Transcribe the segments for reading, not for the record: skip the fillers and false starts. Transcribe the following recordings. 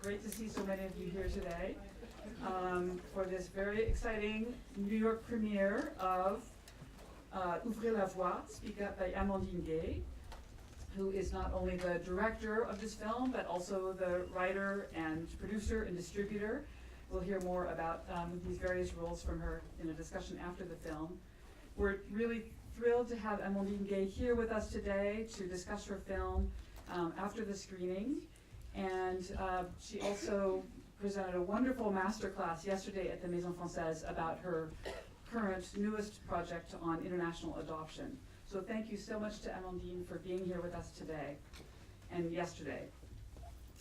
great to see so many of you here today for this very exciting New York premiere of Ouvrir La Voix, Speak Up by Amandine Gay, who is not only the director of this film, but also the writer and producer and distributor. We'll hear more about these various roles from her in a discussion after the film. We're really thrilled to have Amandine Gay here with us today to discuss her film after the screening. And she also presented a wonderful masterclass yesterday at the Maison Française about her current, newest project on international adoption. So thank you so much to Amandine for being here with us today and yesterday.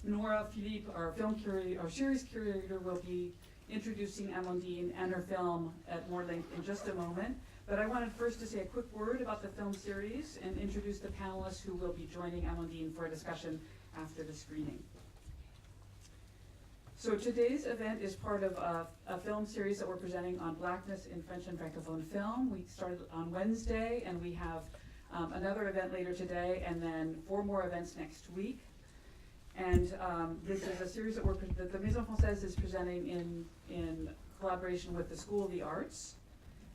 Nora Philippe, our film curator, our series curator, will be introducing Amandine and her film at more length in just a moment. But I wanted first to say a quick word about the film series and introduce the panelists who will be joining Amandine for a discussion after the screening. So today's event is part of a film series that we're presenting on Blackness in French and francophone film. We started on Wednesday, and we have another event later today, and then 4 more events next week. And this is a series that the Maison Française is presenting in collaboration with the School of the Arts.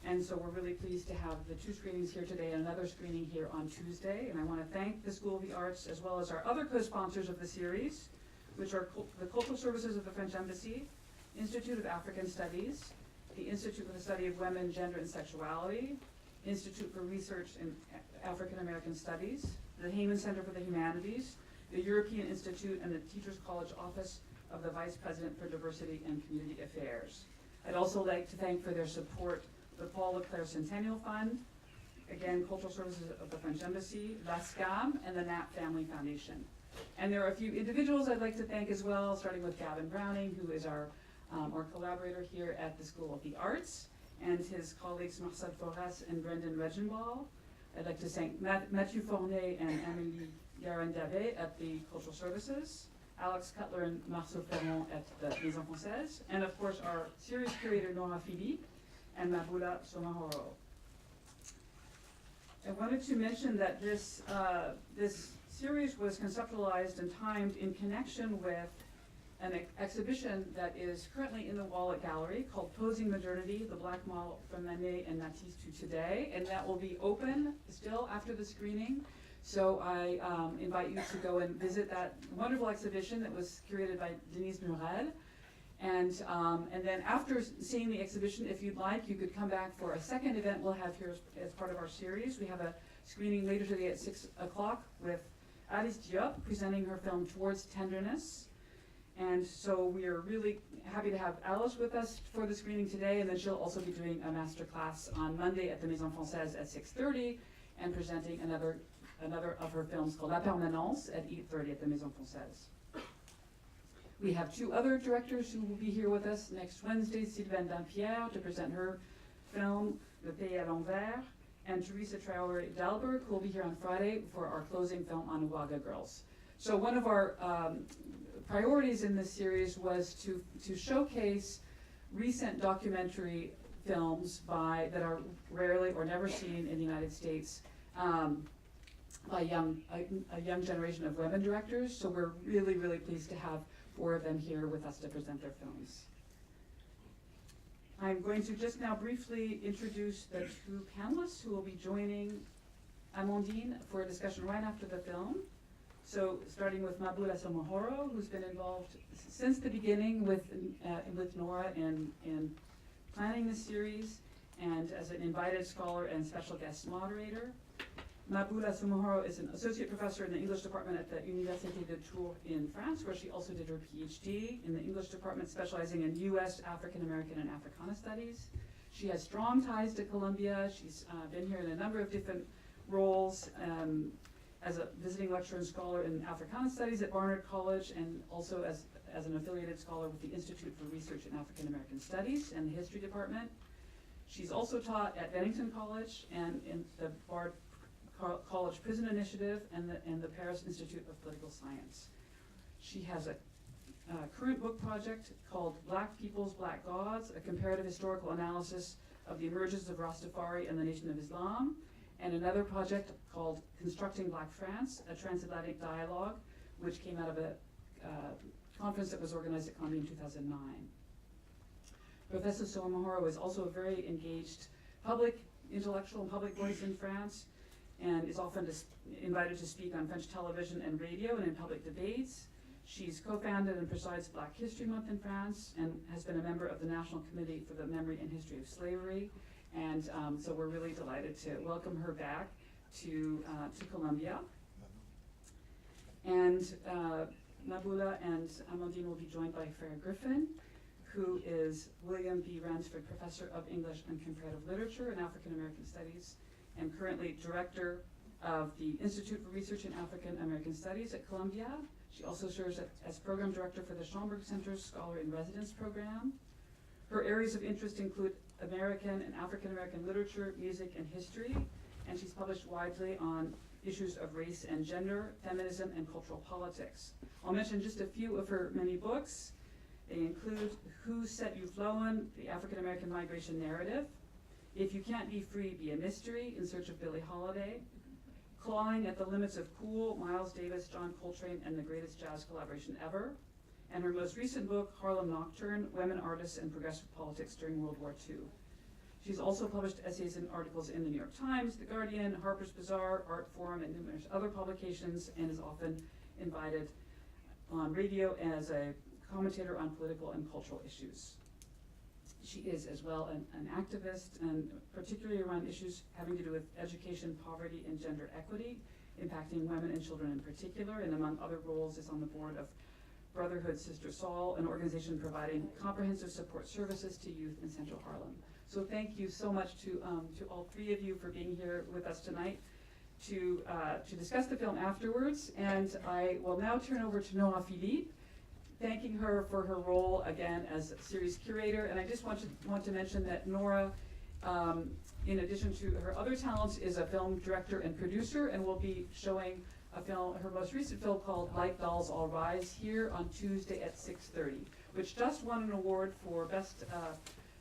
And so we're really pleased to have the 2 screenings here today and another screening here on Tuesday. And I want to thank the School of the Arts as well as our other co-sponsors of the series, which are the Cultural Services of the French Embassy, Institute of African Studies, the Institute for the Study of Women, Gender and Sexuality, Institute for Research in African American Studies, the Heyman Center for the Humanities, the European Institute, and the Teachers College Office of the Vice President for Diversity and Community Affairs. I'd also like to thank for their support the Paul LeClerc Centennial Fund, again, Cultural Services of the French Embassy, LASCAM, and the Knapp Family Foundation. And there are a few individuals I'd like to thank as well, starting with Gavin Browning, who is our collaborator here at the School of the Arts, and his colleagues Marcel Forras and Brendan Regenball. I'd like to thank Mathieu Fournet and Amélie Garin-Davet at the Cultural Services, Alex Cutler and Marceau Ferrand at the Maison Française, and of course our series curator Nora Philippe and Maboula Soumahoro. I wanted to mention that this series was conceptualized and timed in connection with an exhibition that is currently in the Wallet Gallery called Posing Modernity, the Black Model from Manet and Matisse to Today, and that will be open still after the screening. So I invite you to go and visit that wonderful exhibition that was curated by Denise Murel. And then after seeing the exhibition, if you'd like, you could come back for a second event we'll have here as part of our series. We have a screening later today at 6 o'clock with Alice Diop presenting her film Towards Tenderness. And so we are really happy to have Alice with us for the screening today, and then she'll also be doing a master class on Monday at the Maison Française at 6:30 and presenting another of her films called La Permanence at 8:30 at the Maison Française. We have 2 other directors who will be here with us next Wednesday, Sylvaine Dampierre to present her film, Le Pays à l'Envers, and Teresa Traoré Dalberg, who will be here on Friday for our closing film on Ouaga Girls. So one of our priorities in this series was to showcase recent documentary films that are rarely or never seen in the United States by a young generation of women directors. So we're really, really pleased to have 4 of them here with us to present their films. I'm going to just now briefly introduce the 2 panelists who will be joining Amandine for a discussion right after the film. So starting with Maboula Soumahoro, who's been involved since the beginning with Nora in planning the series and as an invited scholar and special guest moderator. Maboula Soumahoro is an associate professor in the English department at the Université de Tours in France, where she also did her PhD in the English department, specializing in U.S., African American, and Africana studies. She has strong ties to Columbia. She's been here in a number of different roles as a visiting lecturer and scholar in Africana studies at Barnard College, and also as an affiliated scholar with the Institute for Research in African American Studies and the History Department. She's also taught at Bennington College and in the Bard College Prison Initiative and the Paris Institute of Political Science. She has a current book project called Black Peoples, Black Gods, a comparative historical analysis of the emergence of Rastafari and the Nation of Islam, and another project called Constructing Black France, a transatlantic dialogue, which came out of a conference that was organized at Columbia in 2009. Professor Soumahoro is also a very engaged public intellectual and public voice in France, and is often invited to speak on French television and radio and in public debates. She's co-founded and presides Black History Month in France, and has been a member of the National Committee for the Memory and History of Slavery. And so we're really delighted to welcome her back to Columbia. And Maboula and Amandine will be joined by Farah Griffin, who is William B. Ransford Professor of English and Comparative Literature and African American Studies, and currently Director of the Institute for Research in African American Studies at Columbia. She also serves as Program Director for the Schomburg Center's Scholar in Residence program. Her areas of interest include American and African American literature, music, and history, and she's published widely on issues of race and gender, feminism, and cultural politics. I'll mention just a few of her many books. They include Who Set You Flowin', The African American Migration Narrative, If You Can't Be Free, Be a Mystery, In Search of Billie Holiday, Clawing at the Limits of Cool, Miles Davis, John Coltrane, and the Greatest Jazz Collaboration Ever, and her most recent book, Harlem Nocturne, Women Artists and Progressive Politics During World War II. She's also published essays and articles in the New York Times, The Guardian, Harper's Bazaar, Art Forum, and numerous other publications, and is often invited on radio as a commentator on political and cultural issues. She is as well an activist, and particularly around issues having to do with education, poverty, and gender equity, impacting women and children in particular, and among other roles is on the board of Brotherhood Sister Saul, an organization providing comprehensive support services to youth in Central Harlem. So thank you so much to all three of you for being here with us tonight to discuss the film afterwards. And I will now turn over to Noah Philippe, thanking her for her role again as series curator. And I just want to mention that Nora, in addition to her other talents, is a film director and producer, and will be showing a film, her most recent film called Like Dolls All Rise, here on Tuesday at 6:30, which just won an award for Best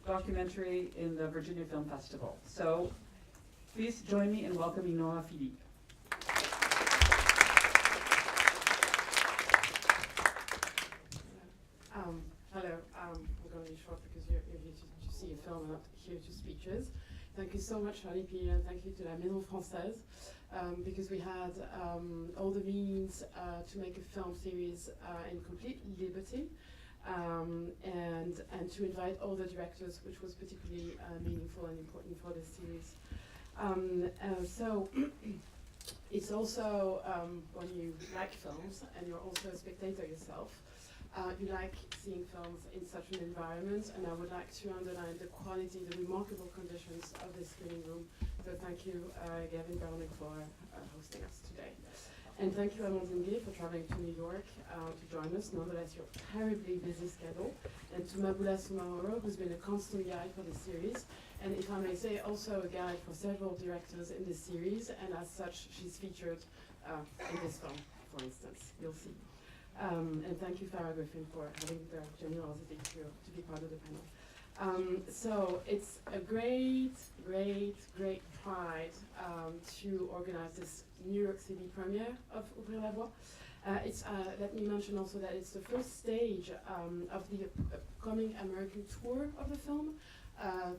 Documentary in the Virginia Film Festival. So please join me in welcoming Noah Philippe. Hello, we're going to be short because you're here to see a film and not here to speeches. Thank you so much, Philippe, and thank you to La Maison Française, because we had all the means to make a film series in complete liberty, and to invite all the directors, which was particularly meaningful and important for this series. So it's also, when you like films and you're also a spectator yourself, you like seeing films in such an environment, and I would like to underline the quality, the remarkable conditions of this screening room. So thank you, Gavin Browning, for hosting us today. And thank you, Amandine Gay, for traveling to New York to join us, nonetheless your terribly busy schedule. And to Maboula Soumahoro, who's been a constant guide for this series. And if I may say, also a guide for several directors in this series, and as such, she's featured in this film, for instance. You'll see. And thank you, Farah Griffin, for having the generosity to be part of the panel. So it's a great pride to organize this New York City premiere of Ouvrir La Voix. Let me mention also that it's the first stage of the upcoming American tour of the film,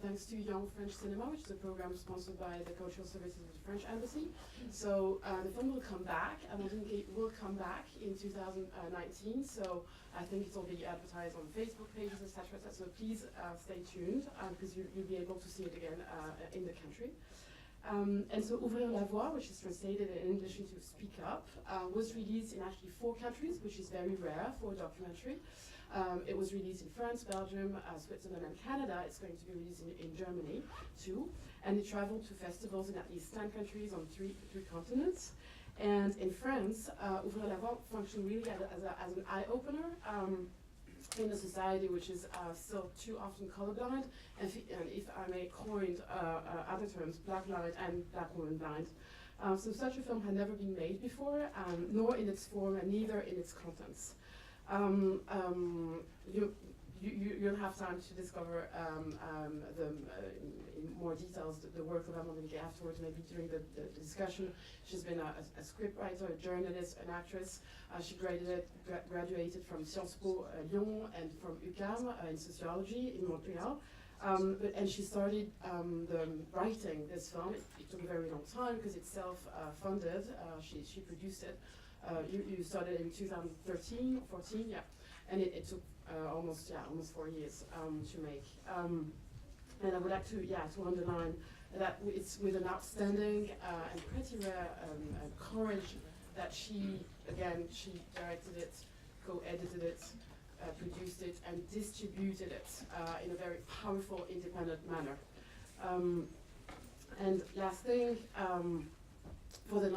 thanks to Young French Cinema, which is a program sponsored by the Cultural Services of the French Embassy. So the film will come back, Amandine Gay will come back in 2019, so I think it will be advertised on Facebook pages, etc. So please stay tuned, because you'll be able to see it again in the country. And so Ouvrir La Voix, which is translated in English into Speak Up, was released in actually 4 countries, which is very rare for a documentary. It was released in France, Belgium, Switzerland, and Canada. It's going to be released in Germany too. And it traveled to festivals in at least 10 countries on three continents. And in France, Ouvrir La Voix functioned really as an eye-opener in a society which is still too often colorblind, and if I may coin other terms, black-blind and black woman blind. So such a film had never been made before, nor in its form and neither in its contents. you'll have time to discover in more details the work of Amandine Gay afterwards, maybe during the discussion. She's been a scriptwriter, a journalist, an actress. She graduated from Sciences Po Lyon and from UQAM in sociology in Montreal. And she started writing this film. It took a very long time because it's self-funded. She produced it. You started in 2013, 14, yeah. And it took almost 4 years to make. And I would like to underline that it's with an outstanding and pretty rare courage that she directed it, co-edited it, produced it, and distributed it in a very powerful, independent manner. And last thing, for the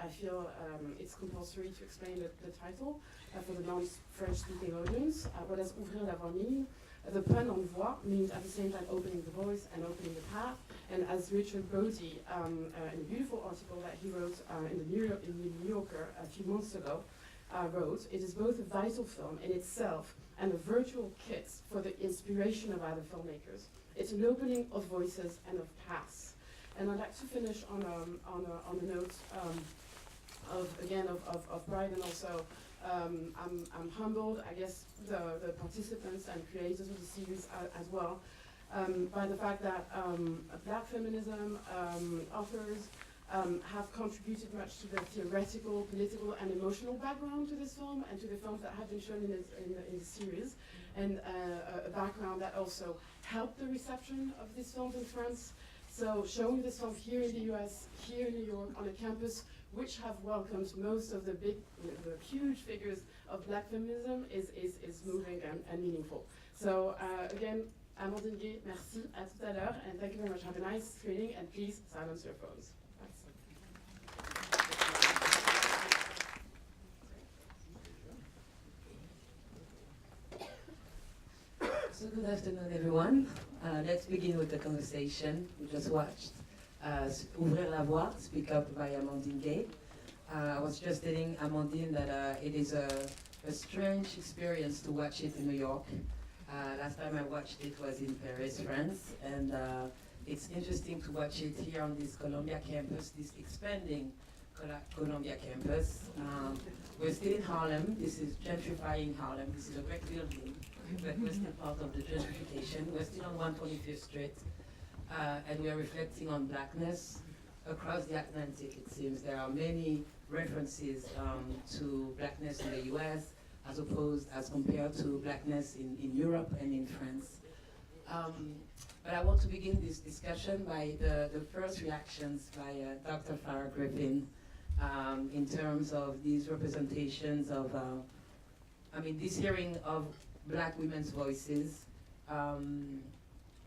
I feel it's compulsory to explain the title for the non-French speaking audience. What does Ouvrir La Voix mean? The pun on voix means at the same time opening the voice and opening the path. And as Richard Brody, in a beautiful article that he wrote in the New Yorker a few months ago, wrote, it is both a vital film in itself and a virtual kit for the inspiration of other filmmakers. It's an opening of voices and of paths. And I'd like to finish on a note of pride, and also I'm humbled, I guess, the participants and creators of the series as well, by the fact that Black feminism authors have contributed much to the theoretical, political, and emotional background to this film and to the films that have been shown in the series, and a background that also helped the reception of these films in France. So showing this film here in the US, here in New York, on a campus which have welcomed most of the big, the huge figures of Black feminism is moving and meaningful. So again, Amandine Gay, merci, à tout à l'heure, and thank you very much. Have a nice screening, and please silence your phones. So good afternoon, everyone. Let's begin with the conversation. We just watched Ouvrir La Voix, Speak Up by Amandine Gay. I was just telling Amandine that it is a strange experience to watch it in New York. Last time I watched it was in Paris, France, and it's interesting to watch it here on this Columbia campus, this expanding Columbia campus. We're still in Harlem. This is gentrifying Harlem. This is a great building, but we're still part of the gentrification. We're still on 125th Street, and we are reflecting on Blackness across the Atlantic. It seems there are many references to Blackness in the US, as compared to Blackness in Europe and in France. But I want to begin this discussion by the first reactions by Dr. Farah Griffin in terms of these representations of, this hearing of Black women's voices,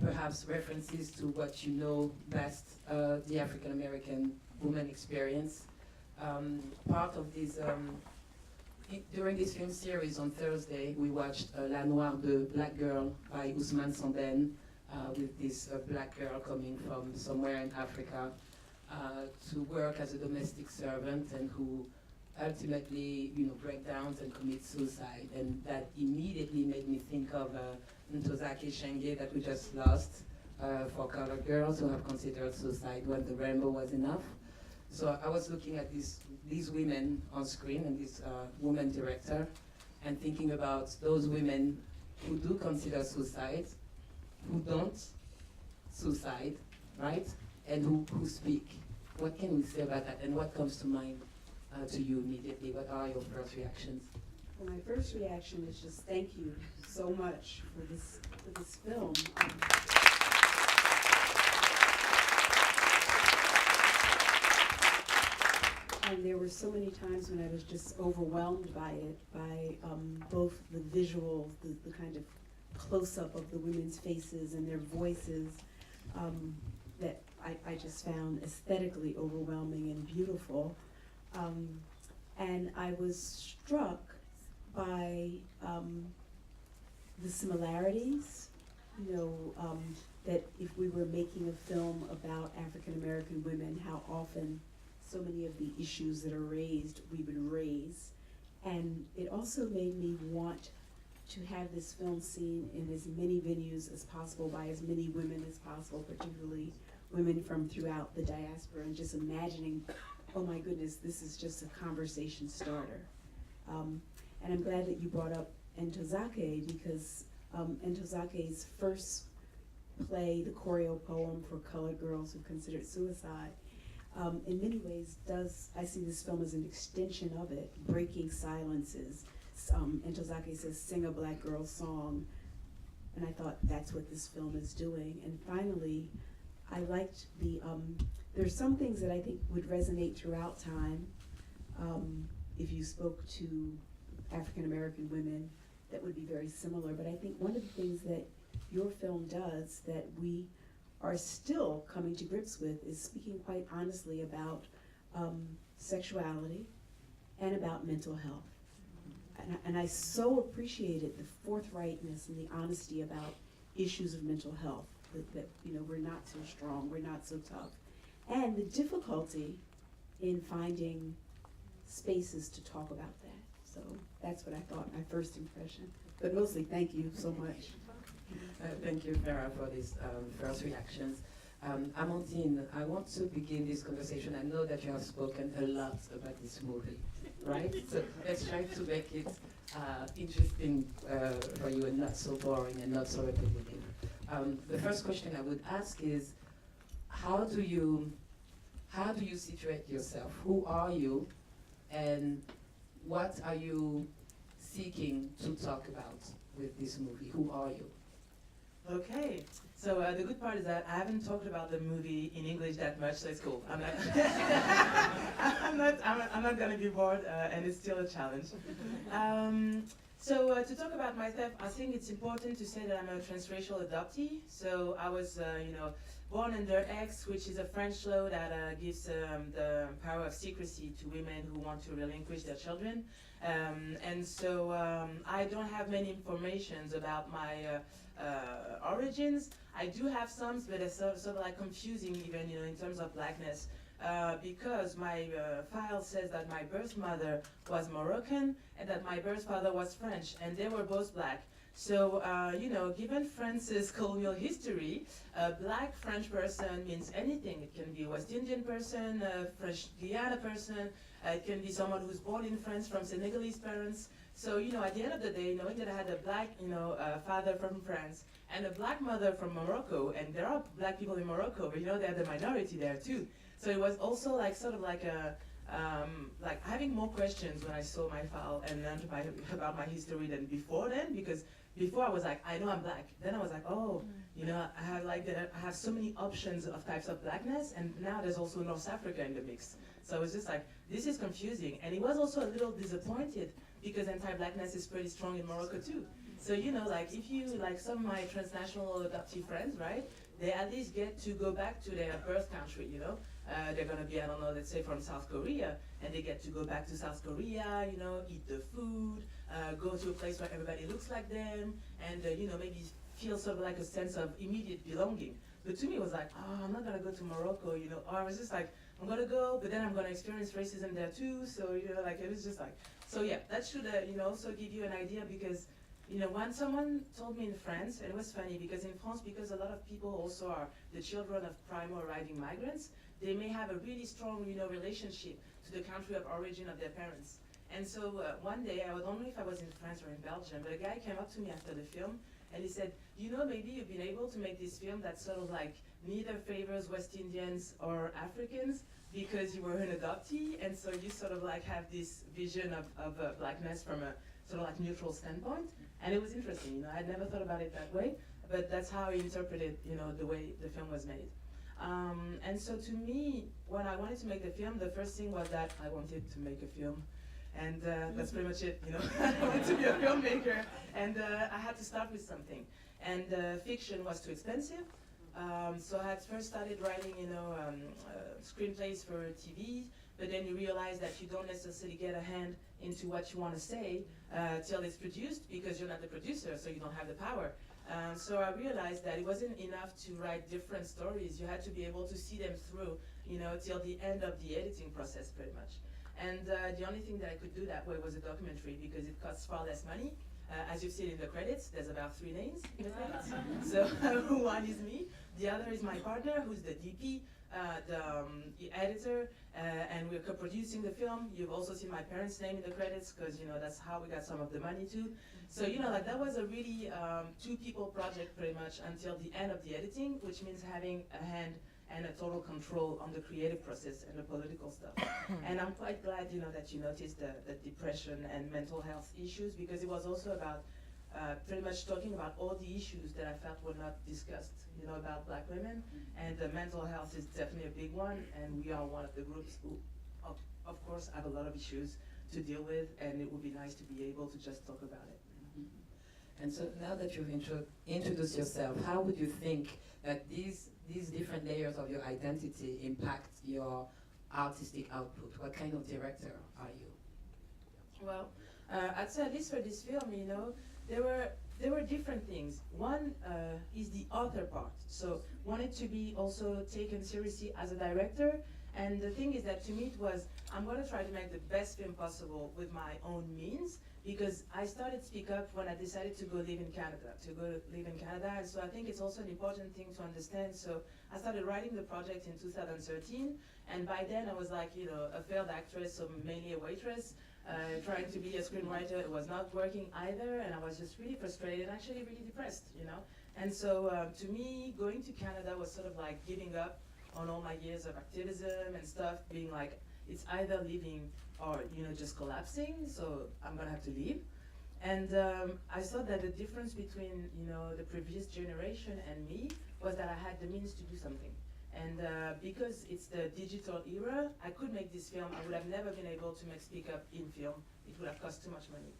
perhaps references to what you know best, the African American woman experience. Part of this, during this film series on Thursday, we watched La Noire de Black Girl by Ousmane Sambène, with this Black girl coming from somewhere in Africa to work as a domestic servant, and who ultimately, breaks down and commits suicide. And that immediately made me think of Ntozake Shange that we just lost for colored girls who have considered suicide when the rainbow was enough. So I was looking at these women on screen and this woman director, and thinking about those women who do consider suicide, who don't suicide, right? And who speak. What can we say about that, and what comes to mind to you immediately? What are your first reactions? Well, my first reaction is just thank you so much for this film. And there were so many times when I was just overwhelmed by it, by both the visuals, the kind of close-up of the women's faces and their voices, that I just found aesthetically overwhelming and beautiful. And I was struck by the similarities, that if we were making a film about African American women, how often so many of the issues that are raised, we would raise. And it also made me want to have this film seen in as many venues as possible by as many women as possible, particularly women from throughout the diaspora, and just imagining, oh my goodness, this is just a conversation starter. And I'm glad that you brought up Ntozake, because Ntozake's first play, the choreo poem for colored girls who considered suicide, in many ways I see this film as an extension of it, breaking silences. Ntozake says, sing a black girl's song, and I thought that's what this film is doing. And finally, I liked there's some things that I think would resonate throughout time. If you spoke to African American women, that would be very similar. But I think one of the things that your film does that we are still coming to grips with is speaking quite honestly about sexuality and about mental health. And I so appreciated the forthrightness and the honesty about issues of mental health, that you know, we're not so strong, we're not so tough. And the difficulty in finding spaces to talk about that. So that's what I thought, my first impression. But mostly, thank you so much. Thank you, Farah, for these first reactions. Amandine, I want to begin this conversation. I know that you have spoken a lot about this movie, right? So let's try to make it interesting for you and not so boring and not so repetitive. The first question I would ask is, how do you situate yourself? Who are you, and what are you seeking to talk about with this movie? Who are you? Okay, so the good part is that I haven't talked about the movie in English that much, so it's cool. I'm not gonna be bored, and it's still a challenge. So to talk about myself, I think it's important to say that I'm a transracial adoptee. So I was, born under X, which is a French law that gives the power of secrecy to women who want to relinquish their children. And so I don't have many informations about my origins. I do have some, but it's sort of like confusing even, in terms of blackness. Because my file says that my birth mother was Moroccan and that my birth father was French, and they were both black. So, given France's colonial history, a black French person means anything. It can be a West Indian person, a French Guiana person, it can be someone who's born in France from Senegalese parents. So, at the end of the day, knowing that I had a black, father from France and a black mother from Morocco, and there are black people in Morocco, but they're the minority there too. So it was also like sort of like a, like having more questions when I saw my file and learned about my history than before then, because before I was like, I know I'm black. Then I was like, oh, I have so many options of types of blackness, and now there's also North Africa in the mix. So I was just like, this is confusing. And he was also a little disappointed because anti-blackness is pretty strong in Morocco too. So, if you, like some of my transnational adoptee friends, right, they at least get to go back to their birth country, They're gonna be, I don't know, let's say from South Korea, and they get to go back to South Korea, eat the food, go to a place where everybody looks like them, and maybe feel sort of like a sense of immediate belonging. But to me it was like, oh, I'm not gonna go to Morocco, or I was just like, I'm gonna go, but then I'm gonna experience racism there too, so it was just like, so yeah, that should also give you an idea, because when someone told me in France, and it was funny because in France, because a lot of people also are the children of primo arriving migrants, they may have a really strong, relationship to the country of origin of their parents. And so one day, I don't know if I was in France or in Belgium, but a guy came up to me after the film, and he said, maybe you've been able to make this film that sort of like neither favors West Indians or Africans because you were an adoptee, and so you sort of like have this vision of blackness from a sort of like neutral standpoint. And it was interesting, I had never thought about it that way, but that's how I interpreted, the way the film was made. And so to me, when I wanted to make the film, the first thing was that I wanted to make a film. And that's pretty much it, I wanted to be a filmmaker, and I had to start with something. And fiction was too expensive, so I had first started writing, screenplays for TV, but then you realize that you don't necessarily get a hand into what you want to say till it's produced, because you're not the producer, so you don't have the power. So I realized that it wasn't enough to write different stories. You had to be able to see them through, till the end of the editing process, pretty much. And the only thing that I could do that way was a documentary, because it costs far less money. As you've seen in the credits, there's about 3 names in the credits. So one is me, the other is my partner, who's the DP, the editor, and we're co-producing the film. You've also seen my parents' name in the credits, because that's how we got some of the money too. So that was a really 2-people project pretty much until the end of the editing, which means having a hand and a total control on the creative process and the political stuff. And I'm quite glad, that you noticed the depression and mental health issues, because it was also about pretty much talking about all the issues that I felt were not discussed, about Black women. And the mental health is definitely a big one, and we are one of the groups who, of course, have a lot of issues to deal with, and it would be nice to be able to just talk about it. And so now that you've introduced yourself, how would you think that these different layers of your identity impact your artistic output? What kind of director are you? Well, I'd say at least for this film, there were different things. One is the author part. So wanted to be also taken seriously as a director. And the thing is that to me it was, I'm going to try to make the best film possible with my own means, because I started Speak Up when I decided to go live in Canada, And so I think it's also an important thing to understand. So I started writing the project in 2013, and by then I was like, a failed actress, so mainly a waitress, trying to be a screenwriter. It was not working either, and I was just really frustrated and actually really depressed, And so to me, going to Canada was sort of like giving up on all my years of activism and stuff, being like, it's either leaving or, just collapsing, so I'm gonna have to leave. And I saw that the difference between, the previous generation and me was that I had the means to do something. And because it's the digital era, I could make this film. I would have never been able to make Speak Up in film. It would have cost too much money.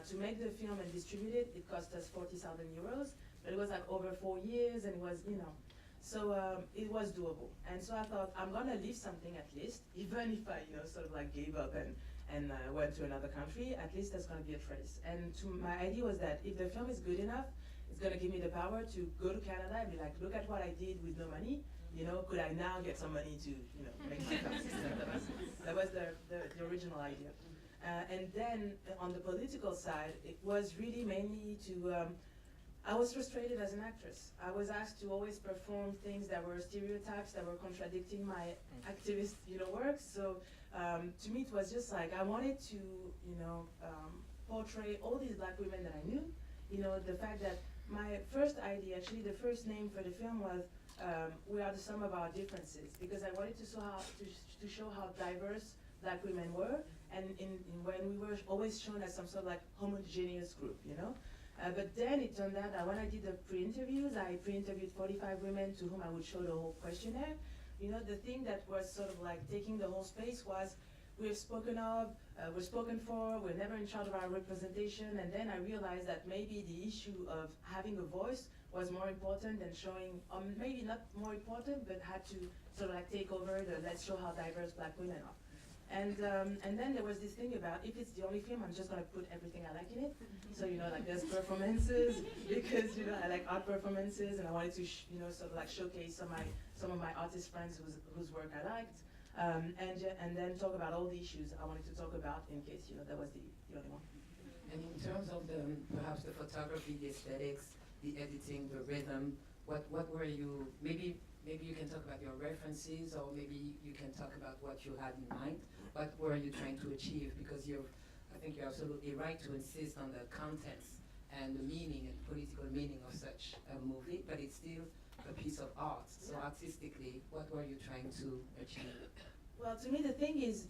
To make the film and distribute it, it cost us 40,000 euros, but it was like over 4 years, and it was, so it was doable. And so I thought, I'm gonna leave something at least, even if I, sort of like gave up and went to another country, at least there's gonna be a trace. And my idea was that if the film is good enough, it's gonna give me the power to go to Canada and be like, look at what I did with no money. Could I now get some money to, make my film? That was the original idea. And then on the political side, it was really mainly to, I was frustrated as an actress. I was asked to always perform things that were stereotypes, that were contradicting my activist, work. So to me, it was just like, I wanted to, portray all these Black women that I knew. The fact that my first idea, actually the first name for the film was, we are the sum of our differences, because I wanted to show how diverse Black women were, and when we were always shown as some sort of like homogeneous group, But then it turned out that when I did the pre-interviews, I pre-interviewed 45 women to whom I would show the whole questionnaire. The thing that was sort of like taking the whole space was, we're spoken of, we're spoken for, we're never in charge of our representation, and then I realized that maybe the issue of having a voice was more important than showing, maybe not more important, but had to sort of like take over the let's show how diverse Black women are. And then there was this thing about, if it's the only film, I'm just gonna put everything I like in it. So like there's performances, because I like art performances, and I wanted to sort of like showcase some of my artist friends whose work I liked, and then talk about all the issues I wanted to talk about, in case that was the only one. And in terms of perhaps the photography, the aesthetics, the editing, the rhythm, what were you, maybe you can talk about your references, or maybe you can talk about what you had in mind. What were you trying to achieve? Because I think you're absolutely right to insist on the contents and the meaning and political meaning of such a movie, but it's still a piece of art. So artistically, what were you trying to achieve? Well, to me, the thing is,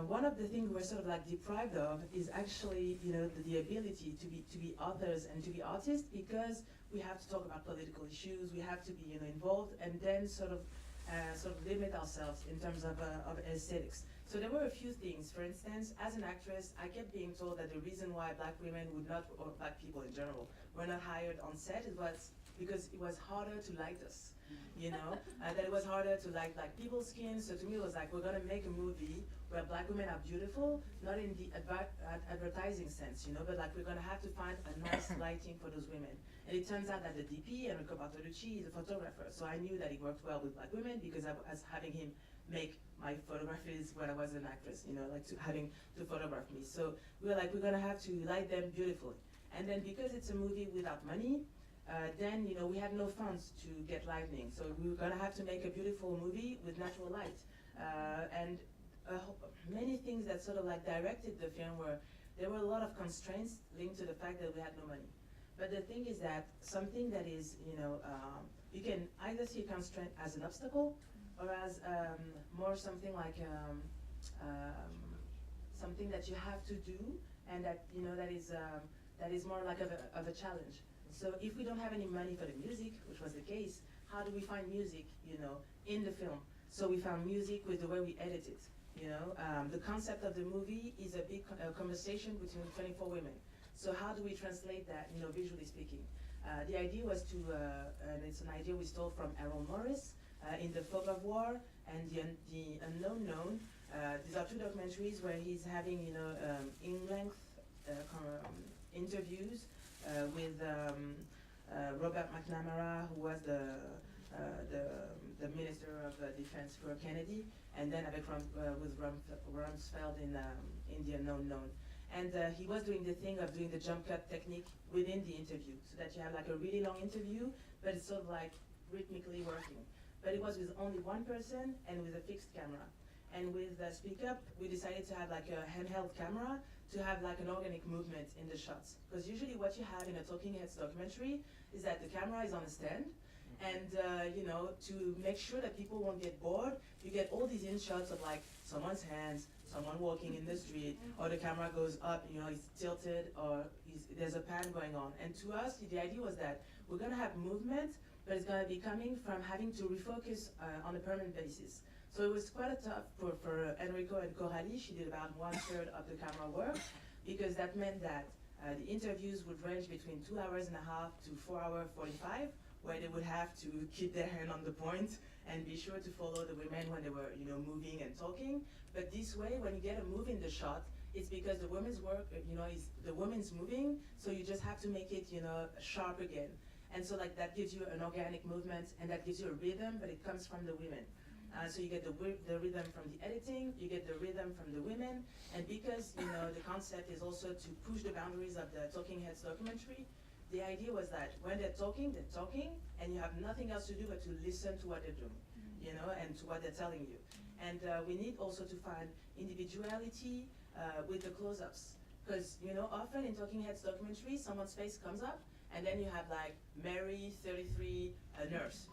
one of the things we're sort of like deprived of is actually, the ability to be authors and to be artists, because we have to talk about political issues, we have to be, involved, and then sort of limit ourselves in terms of aesthetics. So there were a few things. For instance, as an actress, I kept being told that the reason why Black women would not, or Black people in general, were not hired on set, it was because it was harder to light us. That it was harder to like people's skin. So to me, it was like, we're gonna make a movie where Black women are beautiful, not in the advertising sense, but like we're gonna have to find a nice lighting for those women. And it turns out that the DP, Enrico Bartolucci, is a photographer. So I knew that he worked well with Black women, because I was having him make my photographies when I was an actress, having to photograph me. So we were like, we're gonna have to light them beautifully. And then because it's a movie without money, then we had no funds to get lighting. So we were gonna have to make a beautiful movie with natural light. And many things that sort of like directed the film there were a lot of constraints linked to the fact that we had no money. But the thing is that something that is, you can either see a constraint as an obstacle or as more something like something that you have to do, and that that is more like of a challenge. So if we don't have any money for the music, which was the case, how do we find music, in the film? So we found music with the way we edit it. The concept of the movie is a big conversation between 24 women. So how do we translate that, visually speaking? The idea was to, and it's an idea we stole from Errol Morris, in The Fog of War and the Unknown Known. These are two documentaries where he's having, in-length interviews with Robert McNamara, who was the Minister of Defense for Kennedy, and then with Rumsfeld in The Unknown Known. And he was doing the thing of doing the jump cut technique within the interview, so that you have like a really long interview, but it's sort of like rhythmically working. But it was with only one person and with a fixed camera. And with Speak Up, we decided to have like a handheld camera to have like an organic movement in the shots. Because usually what you have in a Talking Heads documentary is that the camera is on a stand, and to make sure that people won't get bored, you get all these in shots of like someone's hands, someone walking in the street, or the camera goes up, it's tilted, or there's a pan going on. And to us, the idea was that we're gonna have movement, but it's gonna be coming from having to refocus on a permanent basis. So it was quite a tough for Enrico and Coralie. She did about 1/3 of the camera work, because that meant that the interviews would range between 2 hours and a half to 4 hours 45, where they would have to keep their hand on the point and be sure to follow the women when they were, moving and talking. But this way, when you get a move in the shot, it's because the women's work, is the woman's moving, so you just have to make it, sharp again. And so like that gives you an organic movement, and that gives you a rhythm, but it comes from the women. So you get the rhythm from the editing, you get the rhythm from the women, and because the concept is also to push the boundaries of the Talking Heads documentary, the idea was that when they're talking, and you have nothing else to do but to listen to what they're doing, and to what they're telling you. And we need also to find individuality with the close-ups, because often in Talking Heads documentary, someone's face comes up, and then you have like Mary, 33, a nurse,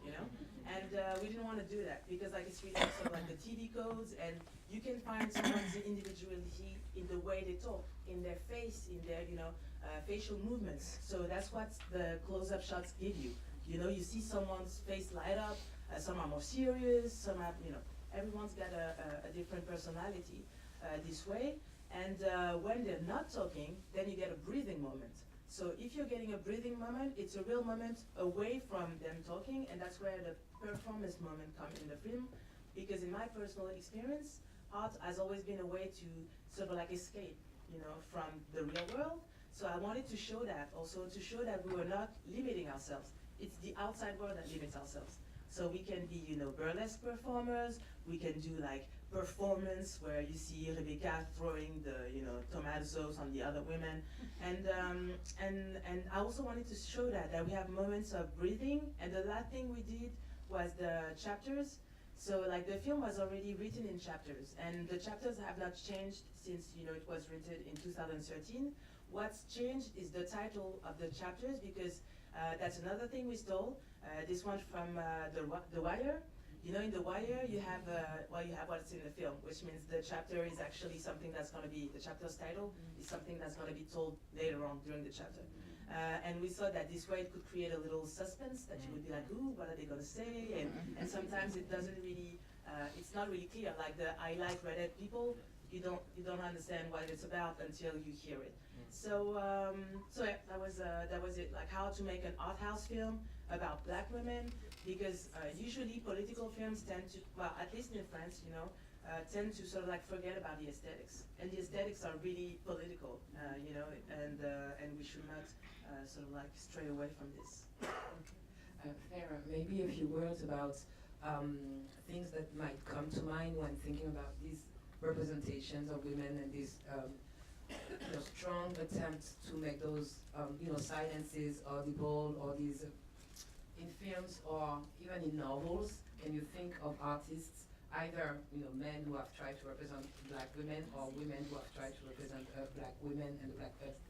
and we didn't want to do that, because like it's really sort of like the TV codes, and you can find someone's individuality in the way they talk, in their face, in their facial movements. So that's what the close-up shots give you. You see someone's face light up, some are more serious, some have, everyone's got a different personality this way. And when they're not talking, then you get a breathing moment. So if you're getting a breathing moment, it's a real moment away from them talking, and that's where the performance moment comes in the film. Because in my personal experience, art has always been a way to sort of like escape, from the real world. So I wanted to show that also, to show that we were not limiting ourselves. It's the outside world that limits ourselves. So we can be, burlesque performers, we can do like performance where you see Rebecca throwing the, tomato sauce on the other women. And I also wanted to show that we have moments of breathing. And the last thing we did was the chapters. So like the film was already written in chapters, and the chapters have not changed since, it was written in 2013. What's changed is the title of the chapters, because that's another thing we stole. This one from The Wire. In The Wire, you have what's in the film, which means the chapter is actually something that's going to be, the chapter's title is something that's going to be told later on during the chapter. And we thought that this way it could create a little suspense, that you would be like, ooh, what are they going to say? And sometimes it doesn't really, it's not really clear. Like the I like redhead people, you don't understand what it's about until you hear it. So yeah, that was it. Like how to make an art house film about black women, because usually political films tend to, well, at least in France, tend to sort of like forget about the aesthetics, and the aesthetics are really political, and we should not sort of like stray away from this. Farah, maybe a few words about things that might come to mind when thinking about these representations of women and these strong attempt to make those silences audible, or these in films or even in novels. Can you think of artists, either men who have tried to represent black women, or women who have tried to represent black women and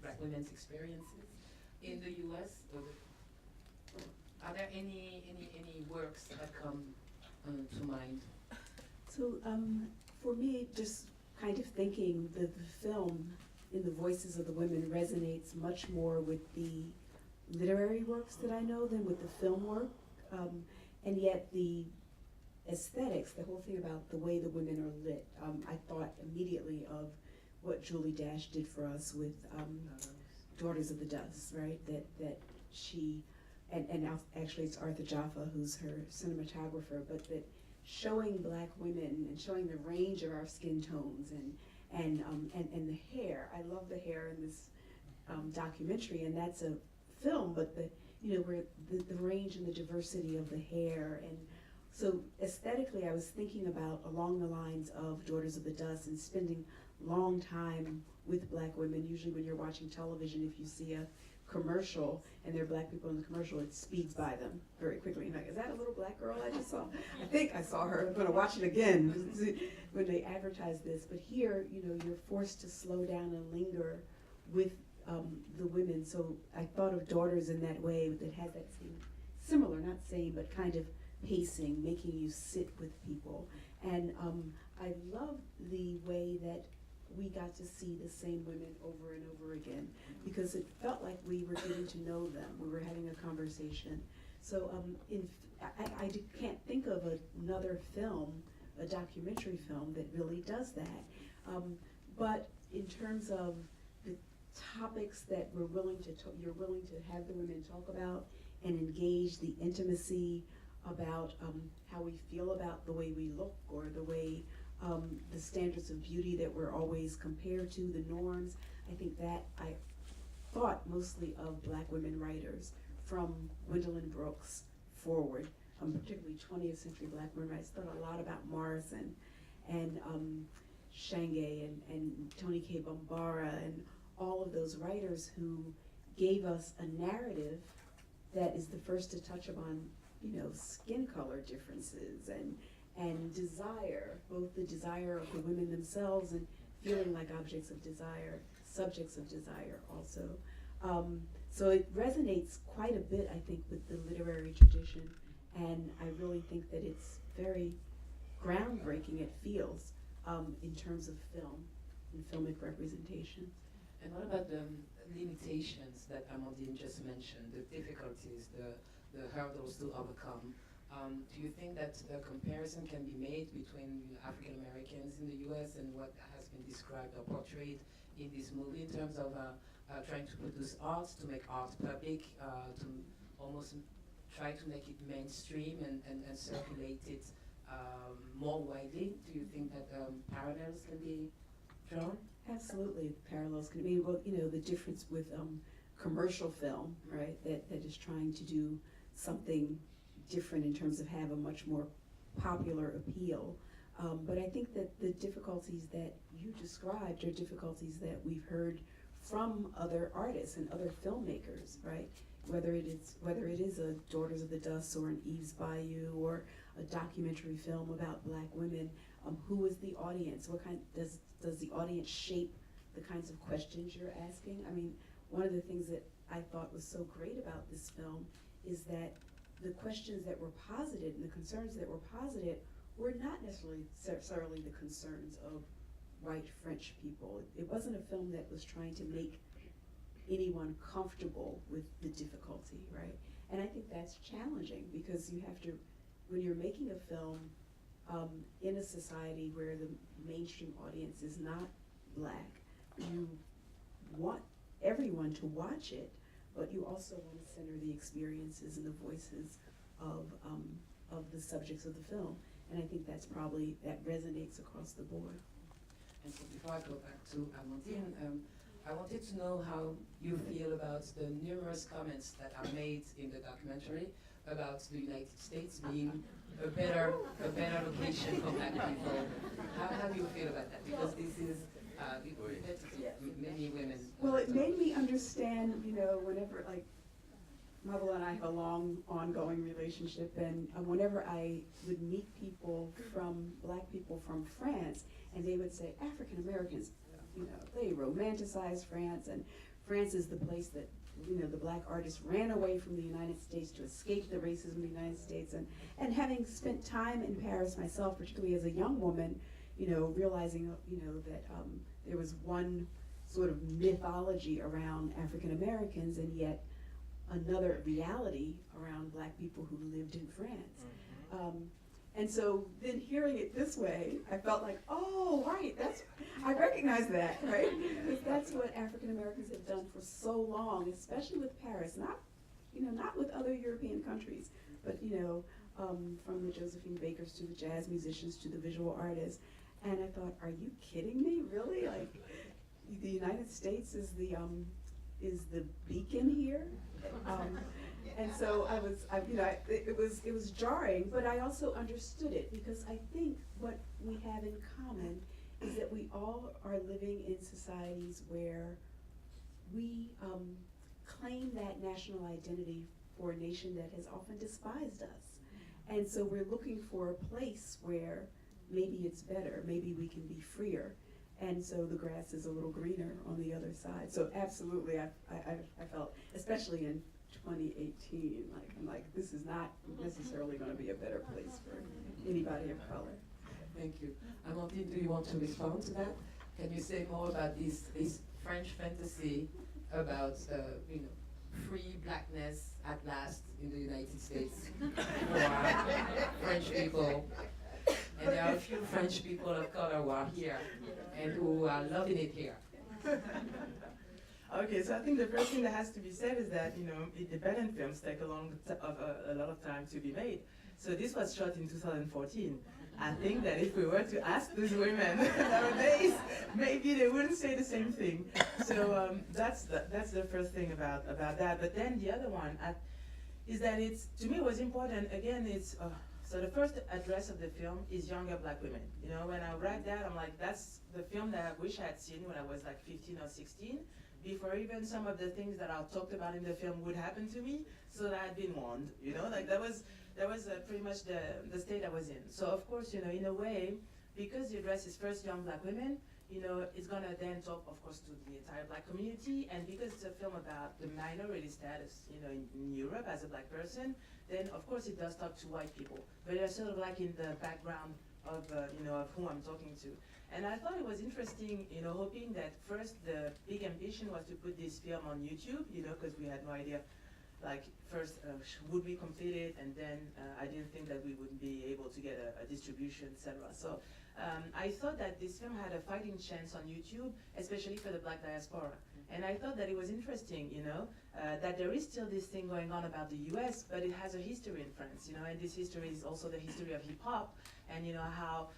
black women's experiences in the U.S.? Are there any works that come to mind? So for me, just kind of thinking the film in the voices of the women resonates much more with the literary works that I know than with the film work. And yet the aesthetics, the whole thing about the way the women are lit, I thought immediately of what Julie Dash did for us with Daughters of the Dust, right? That she, and actually it's Arthur Jaffa who's her cinematographer, but that showing black women and showing the range of our skin tones and the hair. I love the hair in this documentary, and that's a film, but where the range and the diversity of the hair. And so aesthetically, I was thinking about along the lines of Daughters of the Dust and spending long time with black women. Usually when you're watching television, if you see a commercial and there are black people in the commercial, it speeds by them very quickly. You're like, is that a little black girl I just saw? I think I saw her. I'm going to watch it again when they advertise this. But here, you're forced to slow down and linger with the women. So I thought of Daughters in that way, that has that same, similar, not same, but kind of pacing, making you sit with people. And I love the way that we got to see the same women over and over again, because it felt like we were getting to know them. We were having a conversation. So I can't think of another film, a documentary film, that really does that. But in terms of the topics that you're willing to have the women talk about and engage, the intimacy about how we feel about the way we look, or the way the standards of beauty that we're always compared to, the norms. I think that I thought mostly of black women writers from Gwendolyn Brooks forward, particularly 20th century black women writers. Thought a lot about Morrison and Shange and Toni K. Bambara and all of those writers who gave us a narrative that is the first to touch upon, skin color differences and desire, both the desire of the women themselves and feeling like objects of desire, subjects of desire also. So it resonates quite a bit, I think, with the literary tradition, and I really think that it's very groundbreaking, it feels, in terms of film and filmic representation. And what about the limitations that Amandine just mentioned, the difficulties, the hurdles to overcome? Do you think that a comparison can be made between African Americans in the US and what has been described or portrayed in this movie in terms of trying to produce art, to make art public, to almost try to make it mainstream and circulate it more widely? Do you think that parallels can be drawn? Absolutely, parallels can be. Well, the difference with commercial film, right, that is trying to do something different in terms of have a much more popular appeal. But I think that the difficulties that you described are difficulties that we've heard from other artists and other filmmakers, right? Whether it is a Daughters of the Dust or an Eve's Bayou or a documentary film about black women, who is the audience? What kind does the audience shape the kinds of questions you're asking? I mean, one of the things that I thought was so great about this film is that the questions that were posited and the concerns that were posited were not necessarily the concerns of white French people. It wasn't a film that was trying to make anyone comfortable with the difficulty, right? And I think that's challenging, because you have to, when you're making a film in a society where the mainstream audience is not black, you want everyone to watch it, but you also want to center the experiences and the voices of the subjects of the film. And I think that resonates across the board. And so before I go back to Amandine, I wanted to know how you feel about the numerous comments that are made in the documentary about the United States being a better location for black people. How do you feel about that? Because this is, many many women. Well, it made me understand, you know, whenever, like, Maboula and I have a long, ongoing relationship, and whenever I would meet people black people from France, and they would say, African Americans, you know, they romanticize France, and France is the place that, you know, the black artists ran away from the United States to escape the racism of the United States. And having spent time in Paris myself, particularly as a young woman, you know, realizing, you know, that there was one sort of mythology around African Americans, and yet another reality around black people who lived in France. And so then hearing it this way, I felt like, oh, right, I recognize that, right? Because that's what African Americans have done for so long, especially with Paris, not with other European countries, but, you know, from the Josephine Bakers to the jazz musicians to the visual artists. And I thought, are you kidding me, really? Like, the United States is the beacon here? And so it was jarring, but I also understood it, because I think what we have in common is that we all are living in societies where we claim that national identity for a nation that has often despised us. And so we're looking for a place where maybe it's better, maybe we can be freer. And so the grass is a little greener on the other side. So absolutely, I felt, especially in 2018, I'm like, this is not necessarily going to be a better place for anybody of color. Thank you. Amandine, do you want to respond to that? Can you say more about this French fantasy about free blackness at last in the United States for French people? And there are a few French people of color who are here and who are loving it here. Okay, so I think the first thing that has to be said is that, you know, independent films take a lot of time to be made. So this was shot in 2014. I think that if we were to ask those women nowadays, maybe they wouldn't say the same thing. So that's the first thing about that. But then the other one is that to me it was important. Again, so the first address of the film is younger black women. You know, when I read that, I'm like, that's the film that I wish I had seen when I was like 15 or 16, before even some of the things that I talked about in the film would happen to me, so that I'd been warned. You know, like that was pretty much the state I was in. So of course, you know, in a way, because the address is first young black women, you know, it's gonna then talk, of course, to the entire black community, and because it's a film about the minority status, you know, in Europe as a black person, then of course it does talk to white people, but they're sort of like in the background of, you know, of who I'm talking to. And I thought it was interesting, you know, hoping that first the big ambition was to put this film on YouTube, you know, because we had no idea, like, first, would we complete it, and then I didn't think that we would be able to get a distribution, etc. So I thought that this film had a fighting chance on YouTube, especially for the black diaspora. And I thought that it was interesting, you know, that there is still this thing going on about the US, but it has a history in France, you know, and this history is also the history of hip hop, and you know, how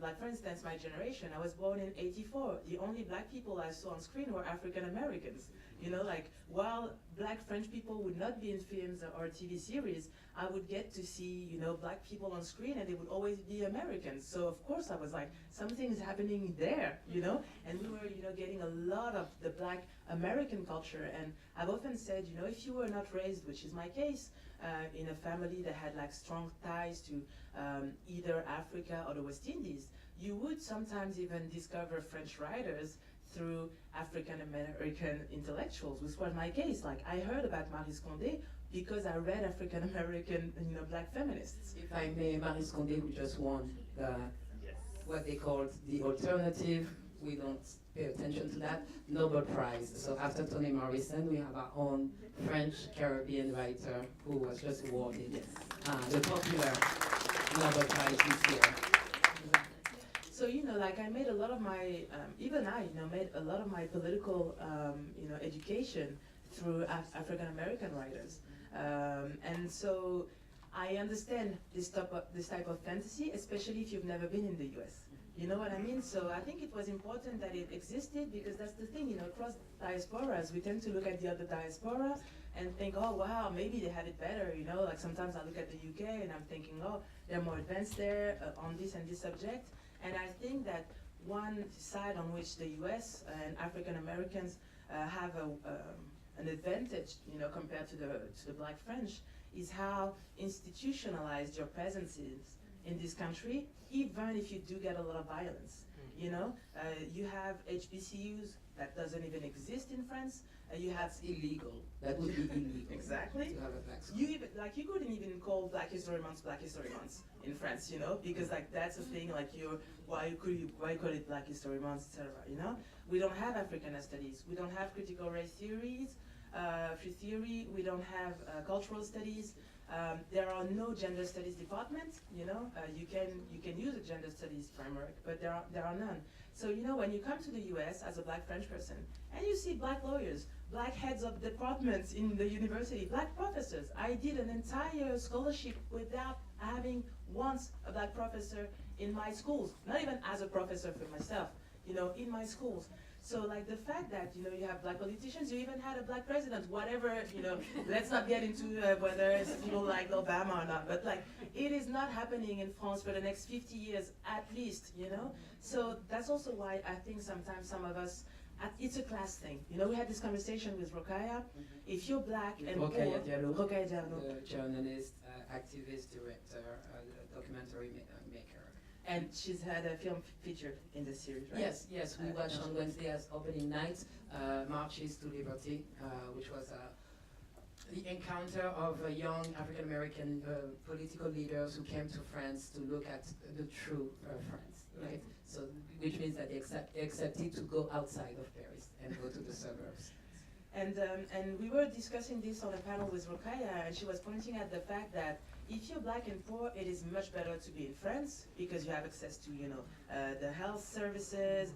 like for instance, my generation, I was born in '84. The only black people I saw on screen were African Americans. You know, like, while black French people would not be in films or TV series, I would get to see, you know, black people on screen, and they would always be Americans. So of course I was like, something is happening there, you know? And we were, you know, getting a lot of the black American culture. And I've often said, you know, if you were not raised, which is my case, in a family that had like strong ties to either Africa or the West Indies, you would sometimes even discover French writers through African American intellectuals, which was my case. Like, I heard about Maryse Condé because I read African American, you know, black feminists. If I may, Maryse Condé, who just won what they called the alternative, we don't pay attention to that, Nobel Prize. So after Toni Morrison, we have our own French Caribbean writer who was just awarded the popular Nobel Prize this year. So, you know, like I made a lot of my, even I, you know, made a lot of my political, you know, education through African American writers. And so I understand this type of fantasy, especially if you've never been in the US. You know what I mean? So I think it was important that it existed, because that's the thing, you know, across diasporas, we tend to look at the other diaspora and think, oh wow, maybe they have it better, you know? Like sometimes I look at the UK and I'm thinking, oh, they're more advanced there on this and this subject. And I think that one side on which the U.S. and African Americans have an advantage, compared to the Black French, is how institutionalized your presence is in this country, even if you do get a lot of violence. You have HBCUs that doesn't even exist in France. You have That's illegal. That would be illegal. Exactly. To have a black school. You couldn't even call Black History Month in France, because that's a thing. Why call it Black History Month, etc. We don't have African studies. We don't have critical race theories, free theory. We don't have cultural studies. There are no gender studies departments. You can use a gender studies framework, but there are none. So when you come to the U.S. as a Black French person and you see Black lawyers, Black heads of departments in the university, Black professors. I did an entire scholarship without having once a Black professor in my schools, not even as a professor for myself, in my schools. So the fact that, you have Black politicians, you even had a Black president, whatever, let's not get into whether it's people like Obama or not, but it is not happening in France for the next 50 years at least, So that's also why I think sometimes some of us, it's a class thing. We had this conversation with Rokhaya. If you're Black and Rokhaya Diallo, Rokhaya Diallo, the journalist, activist, director, documentary maker. And she's had a film featured in the series, right? Yes, we watched on Wednesday as opening night, Marches to Liberty, which was the encounter of young African-American political leaders who came to France to look at the true France, right? So, which means that they accepted to go outside of Paris and go to the suburbs. And we were discussing this on a panel with Rokhaya, and she was pointing at the fact that if you're Black and poor, it is much better to be in France because you have access to, the health services,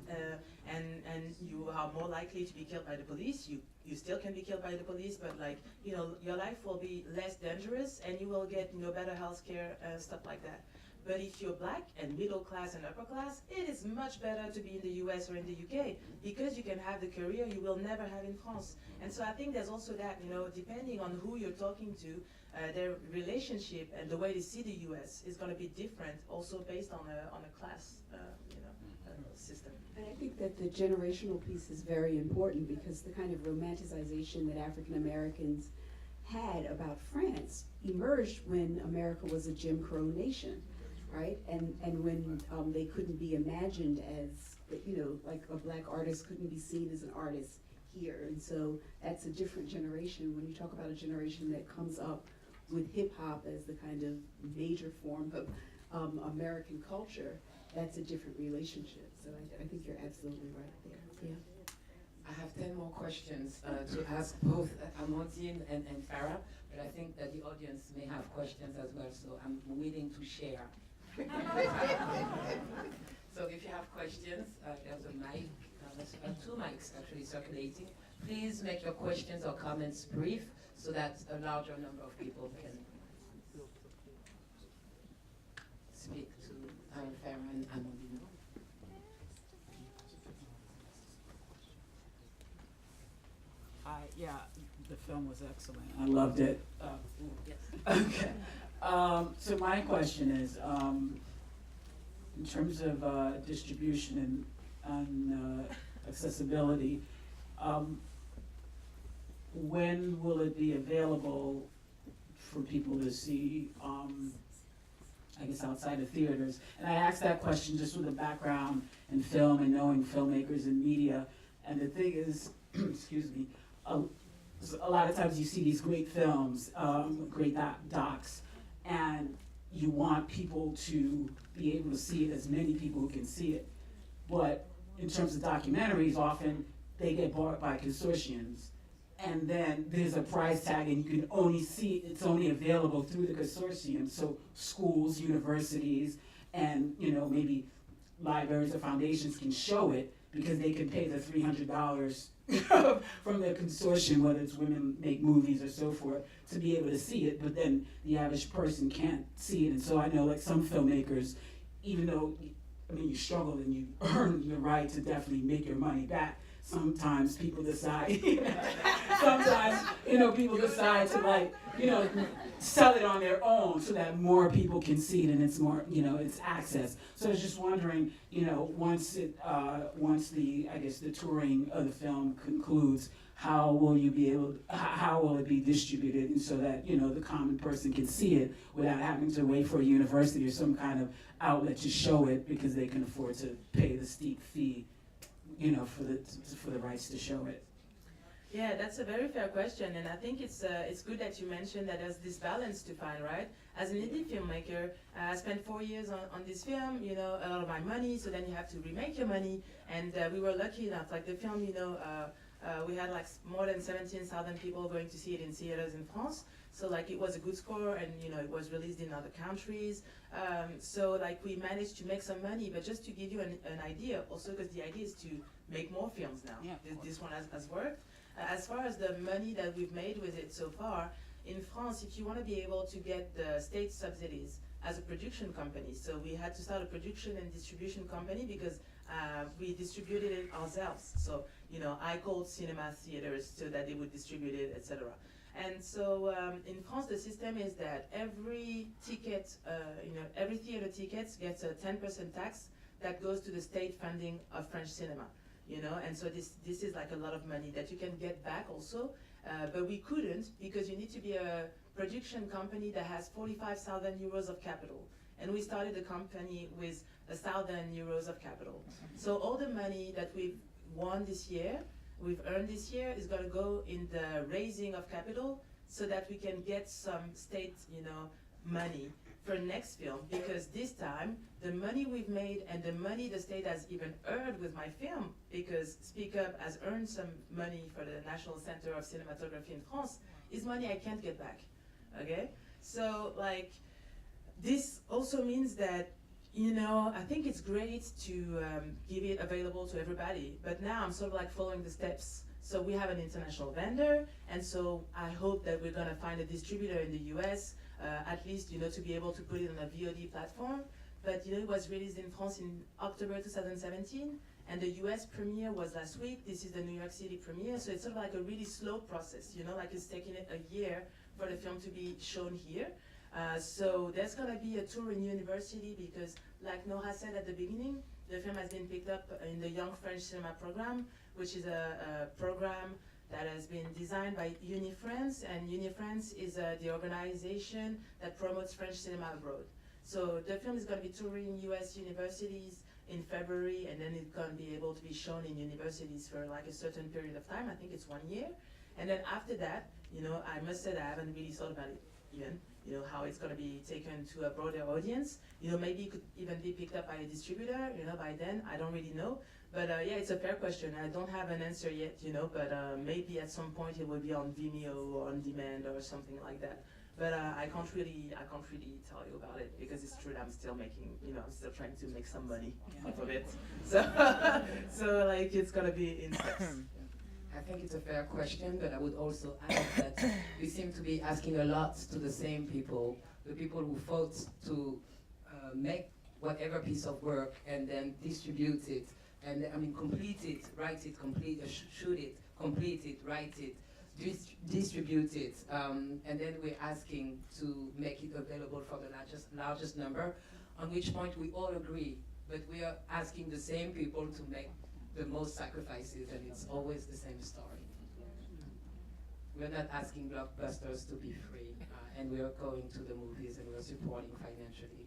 and you are more likely to be killed by the police. You still can be killed by the police, but your life will be less dangerous, and you will get, better health care, stuff like that. But if you're Black and middle class and upper class, it is much better to be in the US or in the UK because you can have the career you will never have in France. And so I think there's also that, depending on who you're talking to, their relationship and the way they see the US is going to be different, also based on a class, system. And I think that the generational piece is very important because the kind of romanticization that African Americans had about France emerged when America was a Jim Crow nation, right? And when they couldn't be imagined as, like a Black artist couldn't be seen as an artist here. And so that's a different generation. When you talk about a generation that comes up with hip hop as the kind of major form of American culture, that's a different relationship. So I think you're absolutely right there. Yeah. I have 10 more questions to ask both Amandine and Farah, but I think that the audience may have questions as well, so I'm willing to share. So if you have questions, there's a mic, two mics actually circulating. Please make your questions or comments brief so that a larger number of people can speak to Farah and Amandine. Yeah, the film was excellent. I loved it. Yes. Okay. So my question is, in terms of distribution and accessibility, when will it be available for people to see, I guess, outside of theaters? And I asked that question just with a background in film and knowing filmmakers and media. And the thing is, excuse me, a lot of times you see these great films, great docs, and you want people to be able to see it, as many people who can see it. But in terms of documentaries, often they get bought by consortiums, and then there's a price tag, and you can only see it's only available through the consortium. So schools, universities, and maybe libraries or foundations can show it because they can pay the $300 from the consortium, whether it's Women Make Movies or so forth, to be able to see it, but then the average person can't see it. And so I know some filmmakers, even though, you struggle and you earn the right to definitely make your money back, sometimes people decide, sometimes, you know, people decide to like, you know, sell it on their own so that more people can see it and it's more, you know, it's access. So I was just wondering, you know, once the, I guess, the touring of the film concludes, how will it be distributed, and so that, you know, the common person can see it without having to wait for a university or some kind of outlet to show it because they can afford to pay the steep fee, you know, for the rights to show it. Yeah, that's a very fair question, and I think it's good that you mentioned that there's this balance to find, right? As an indie filmmaker, I spent 4 years on this film, you know, a lot of my money, so then you have to remake your money, and we were lucky enough, like the film, you know, we had like more than 17,000 people going to see it in theaters in France, so like it was a good score, and you know, it was released in other countries, so like we managed to make some money, but just to give you an idea, also because the idea is to make more films now. Yeah, this one has worked. As far as the money that we've made with it so far, in France, if you want to be able to get the state subsidies as a production company, so we had to start a production and distribution company because we distributed it ourselves. So, you know, I called cinema theaters so that they would distribute it, etc. And so in France, the system is that every ticket, you know, every theater ticket gets a 10% tax that goes to the state funding of French cinema. You know, and so this is like a lot of money that you can get back also, but we couldn't because you need to be a production company that has 45,000 euros of capital, and we started the company with 1,000 euros of capital. So all the money that we've won this year, we've earned this year, is going to go in the raising of capital so that we can get some state, you know, money for next film, because this time the money we've made and the money the state has even earned with my film, because Speak Up has earned some money for the National Center of Cinematography in France, is money I can't get back. Okay, so like this also means that, you know, I think it's great to give it available to everybody, but now I'm sort of like following the steps. So we have an international vendor, and so I hope that we're gonna find a distributor in the US, at least, you know, to be able to put it on a VOD platform. But, you know, it was released in France in October 2017, and the US premiere was last week. This is the New York City premiere, so it's sort of like a really slow process, you know, like it's taking it a year for the film to be shown here. So there's gonna be a tour in university because, like Nora said at the beginning, the film has been picked up in the Young French Cinema program, which is a program that has been designed by UniFrance, and UniFrance is the organization that promotes French cinema abroad. So the film is going to be touring US universities in February, and then it's going to be able to be shown in universities for like a certain period of time. I think it's 1 year. And then after that, you know, I must say that I haven't really thought about it even, you know, how it's going to be taken to a broader audience. You know, maybe it could even be picked up by a distributor, you know, by then. I don't really know. But yeah, it's a fair question. I don't have an answer yet, you know, but maybe at some point it will be on Vimeo or on demand or something like that. But I can't really tell you about it because it's true that I'm still making, you know, I'm still trying to make some money off of it. So, so like it's gonna be in steps. I think it's a fair question, but I would also add that we seem to be asking a lot to the same people, the people who fought to make whatever piece of work and then distribute it, and I mean complete it, write it, shoot it, complete it, write it, distribute it, and then we're asking to make it available for the largest number, on which point we all agree, but we are asking the same people to make the most sacrifices, and it's always the same story. We're not asking blockbusters to be free, and we are going to the movies and we're supporting financially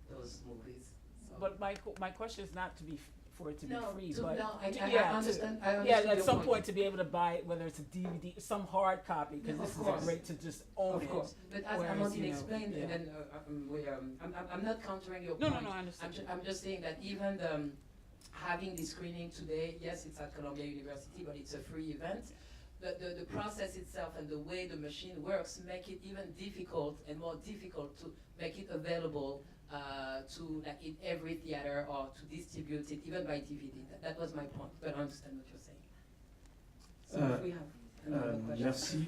those movies. So. But my question is not to be for it to be free, but I yeah, understand. at some point to be able to buy it, whether it's a DVD, some hard copy, because this is great to just own it. Of course, but as Amandine explained, and then I'm not countering your point. No, I understand. I'm just saying that even having this screening today, yes, it's at Columbia University, but it's a free event. The process itself and the way the machine works make it even difficult and more difficult to make it available to like in every theater or to distribute it even by DVD. That was my point, but I understand what you're saying. So if we have another question. Merci.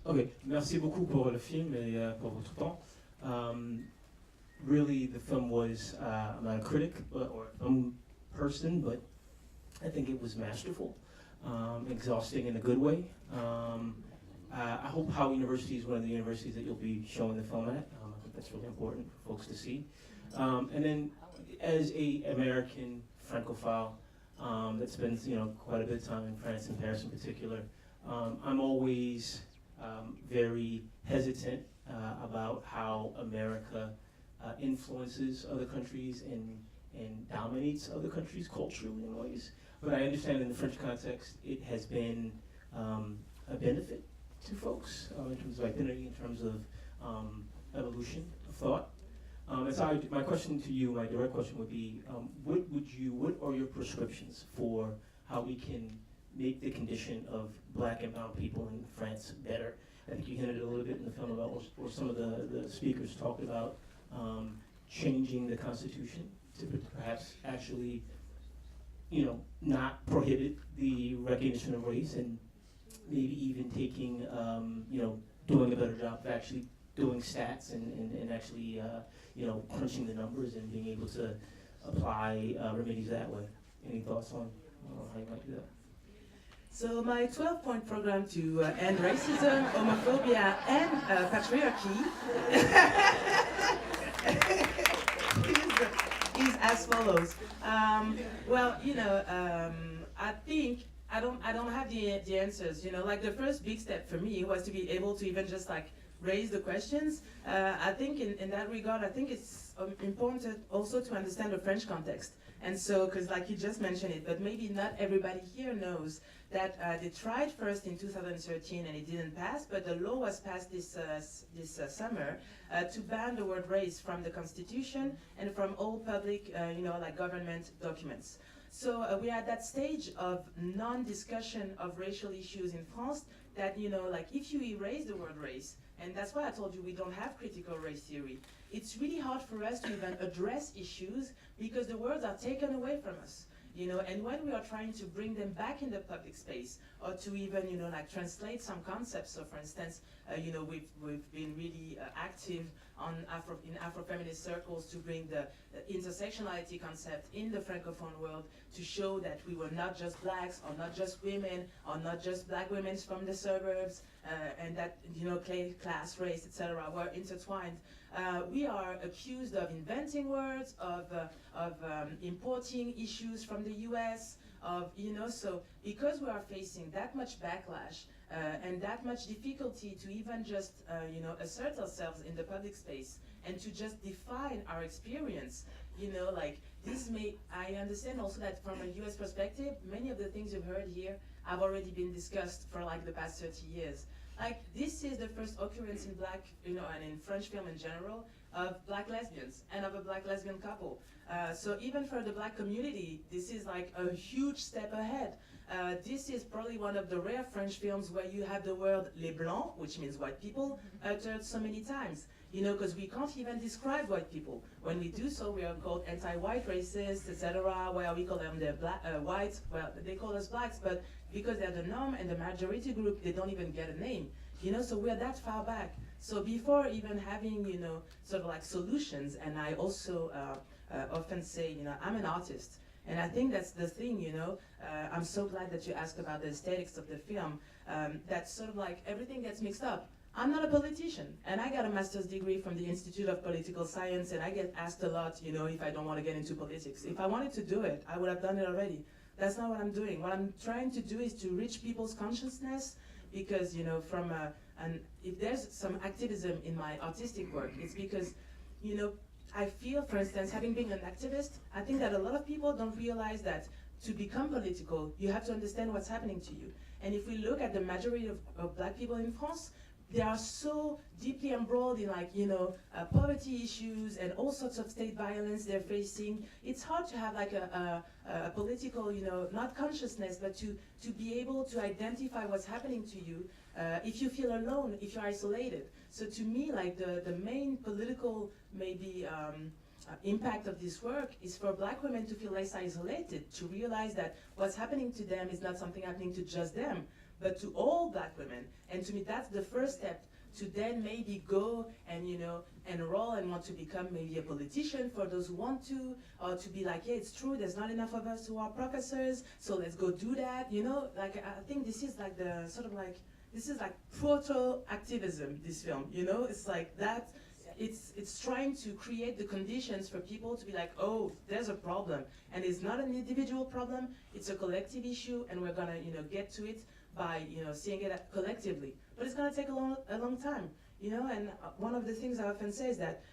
Okay, merci beaucoup pour le film et pour votre temps. Really, the film was, I'm not a critic or a film person, but I think it was masterful, exhausting in a good way. I hope Howard University is one of the universities that you'll be showing the film at. I think that's really important for folks to see. And then, as a American francophile that spends quite a bit of time in France and Paris in particular, I'm always very hesitant about how America influences other countries and dominates other countries culturally in ways. But I understand in the French context, it has been a benefit to folks in terms of identity, in terms of evolution of thought. And so my question to you, my direct question would be, what are your prescriptions for how we can make the condition of Black and brown people in France better? I think you hinted a little bit in the film about, or some of the speakers talked about changing the Constitution to perhaps actually, not prohibit the recognition of race, and maybe even taking, doing a better job of actually doing stats and actually, crunching the numbers and being able to apply remedies that way. Any thoughts on how you might do that? So my 12-point program to end racism, homophobia, and patriarchy is as follows. I think I don't have the answers. Like the first big step for me was to be able to even just like raise the questions. I think in that regard, I think it's important also to understand the French context. And so, because like you just mentioned it, but maybe not everybody here knows that they tried first in 2013 and it didn't pass, but the law was passed this summer to ban the word race from the Constitution and from all public, like government documents. So we are at that stage of non-discussion of racial issues in France that, like if you erase the word race, and that's why I told you we don't have critical race theory, it's really hard for us to even address issues because the words are taken away from us. And when we are trying to bring them back in the public space, or to even, like translate some concepts. So, for instance, we've been really active in Afro-feminist circles to bring the intersectionality concept in the francophone world to show that we were not just blacks, or not just women, or not just black women from the suburbs, and that class, race, etc. were intertwined. We are accused of inventing words, of importing issues from the US, so because we are facing that much backlash and that much difficulty to even just, assert ourselves in the public space and to just define our experience, like this I understand also that from a US perspective, many of the things you've heard here have already been discussed for like the past 30 years. Like this is the first occurrence in Black, and in French film in general, of Black lesbians and of a Black lesbian couple. So even for the Black community, this is like a huge step ahead. This is probably one of the rare French films where you have the word les blancs, which means white people, uttered so many times. Because we can't even describe white people. When we do so, we are called anti-white racists, etc. Where we call them the whites. Well, they call us blacks, but because they're the norm and the majority group, they don't even get a name. So we're that far back. So before even having, sort of like solutions, and I also often say, I'm an artist. And I think that's the thing, I'm so glad that you asked about the aesthetics of the film. That sort of like everything gets mixed up. I'm not a politician, and I got a master's degree from the Institute of Political Science, and I get asked a lot, if I don't want to get into politics. If I wanted to do it, I would have done it already. That's not what I'm doing. What I'm trying to do is to reach people's consciousness, because, and if there's some activism in my artistic work, it's because, I feel, for instance, having been an activist, I think that a lot of people don't realize that to become political, you have to understand what's happening to you. And if we look at the majority of Black people in France, they are so deeply embroiled in poverty issues and all sorts of state violence they're facing. It's hard to have like a political, not consciousness, but to be able to identify what's happening to you if you feel alone, if you're isolated. So to me, like the main political maybe impact of this work is for Black women to feel less isolated, to realize that what's happening to them is not something happening to just them, but to all Black women. And to me, that's the first step to then maybe go and, you know, enroll and want to become maybe a politician for those who want to, or to be like, yeah, it's true, there's not enough of us who are professors, so let's go do that, you know? Like, I think this is like the sort of like, this is like proto-activism, this film, you know? It's like that, it's trying to create the conditions for people to be like, oh, there's a problem. And it's not an individual problem, it's a collective issue, and we're gonna, you know, get to it by, you know, seeing it collectively. But it's gonna take a long time, you know? And one of the things I often say is that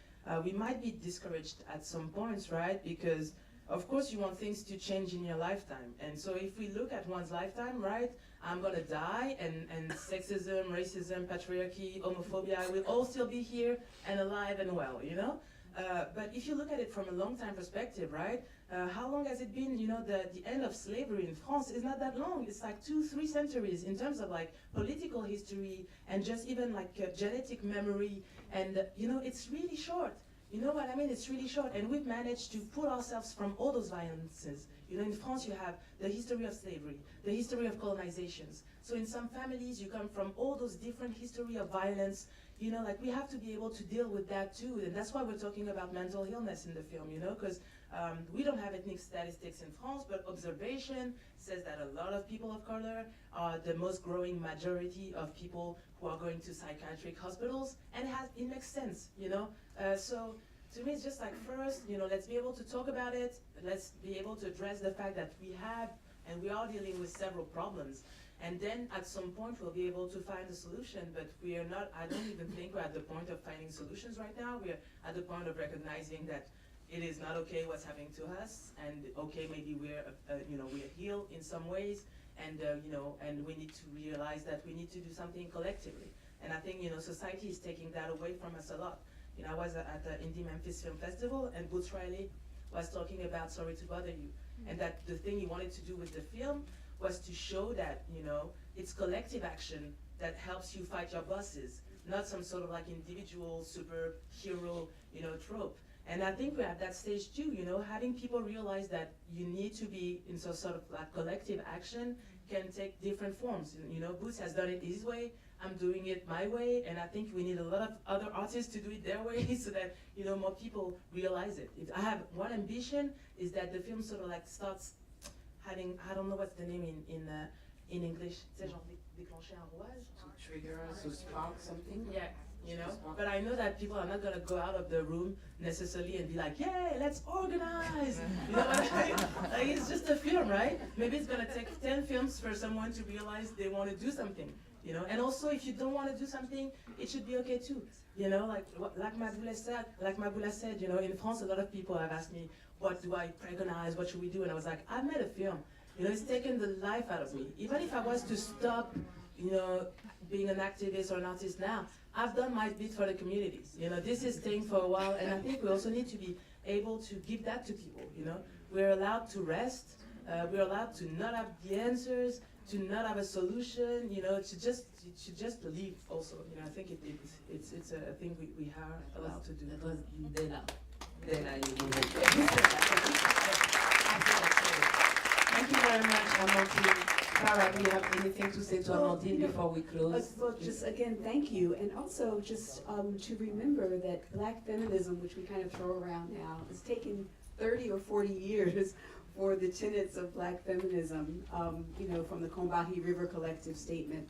we might be discouraged at some points, right? Because of course you want things to change in your lifetime. And so if we look at one's lifetime, right? I'm gonna die, and sexism, racism, patriarchy, homophobia will all still be here and alive and well, you know? But if you look at it from a long time perspective, right? How long has it been, you know, the end of slavery in France is not that long. It's like 2-3 centuries in terms of like political history and just even like genetic memory. And, you know, it's really short. You know what I mean? It's really short. And we've managed to pull ourselves from all those violences. You know, in France you have the history of slavery, the history of colonizations. So in some families you come from all those different history of violence. You know, like we have to be able to deal with that too. And that's why we're talking about mental illness in the film, you know, because we don't have ethnic statistics in France, but observation says that a lot of people of color are the most growing majority of people who are going to psychiatric hospitals, and it makes sense, you know. So to me, it's just like, first, you know, let's be able to talk about it. Let's be able to address the fact that we have, and we are dealing with several problems. And then at some point, we'll be able to find a solution, but we are not, I don't even think we're at the point of finding solutions right now. We're at the point of recognizing that it is not okay what's happening to us, and okay, maybe we're, you know, we're healed in some ways, and, you know, and we need to realize that we need to do something collectively. And I think, you know, society is taking that away from us a lot. You know, I was at the Indie Memphis Film Festival, and Boots Riley was talking about Sorry to Bother You, and that the thing he wanted to do with the film was to show that, you know, it's collective action that helps you fight your bosses, not some sort of like individual superhero, you know, trope. And I think we're at that stage too, you know, having people realize that you need to be in some sort of like collective action can take different forms. You know, Boots has done it his way, I'm doing it my way, and I think we need a lot of other artists to do it their way so that, you know, more people realize it. If I have one ambition is that the film sort of like starts having, I don't know what's the name in English, c'est genre déclencher un rouage? To trigger, to spark something. Yeah, you know, but I know that people are not gonna go out of the room necessarily and be like, yeah, let's organize. You know what I mean? Like, it's just a film, right? Maybe it's gonna take 10 films for someone to realize they want to do something, you know? And also, if you don't want to do something, it should be okay too. You know, like Maboula said, you know, in France, a lot of people have asked me, what do I preconize? What should we do? And I was like, I made a film. You know, it's taken the life out of me. Even if I was to stop, you know, being an activist or an artist now, I've done my bit for the communities. You know, this is staying for a while, and I think we also need to be able to give that to people, you know. We're allowed to rest. We're allowed to not have the answers, to not have a solution, you know, to just live also. You know, I think it's a thing we are allowed to do. That was Dela. Thank you very much, Amandine. Farah, do you have anything to say to Amandine before we close? Well, just again, thank you. And also just to remember that Black feminism, which we kind of throw around now, has taken 30 or 40 years for the tenets of Black feminism, you know, from the Combahee River Collective statement,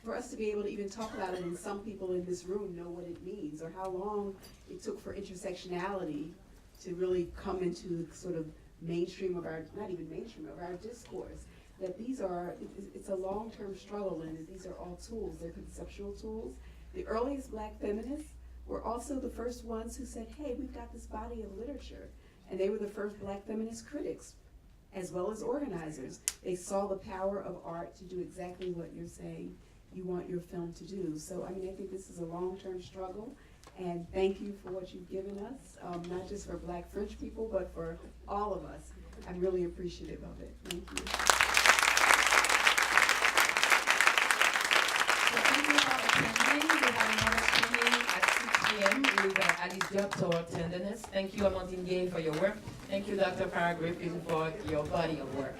for us to be able to even talk about it, and some people in this room know what it means, or how long it took for intersectionality to really come into sort of mainstream of our, not even mainstream, of our discourse. That these are, it's a long-term struggle, and that these are all tools, they're conceptual tools. The earliest Black feminists were also the first ones who said, hey, we've got this body of literature. And they were the first Black feminist critics, as well as organizers. They saw the power of art to do exactly what you're saying you want your film to do. So, I mean, I think this is a long-term struggle, and thank you for what you've given us, not just for Black French people, but for all of us. I'm really appreciative of it. Thank you. So thank you for attending. We have another screening at 6 p.m. with Alice Diop, Toward Tenderness. Thank you, Amandine Gay, for your work. Thank you, Dr. Farah Griffin, for your body of work.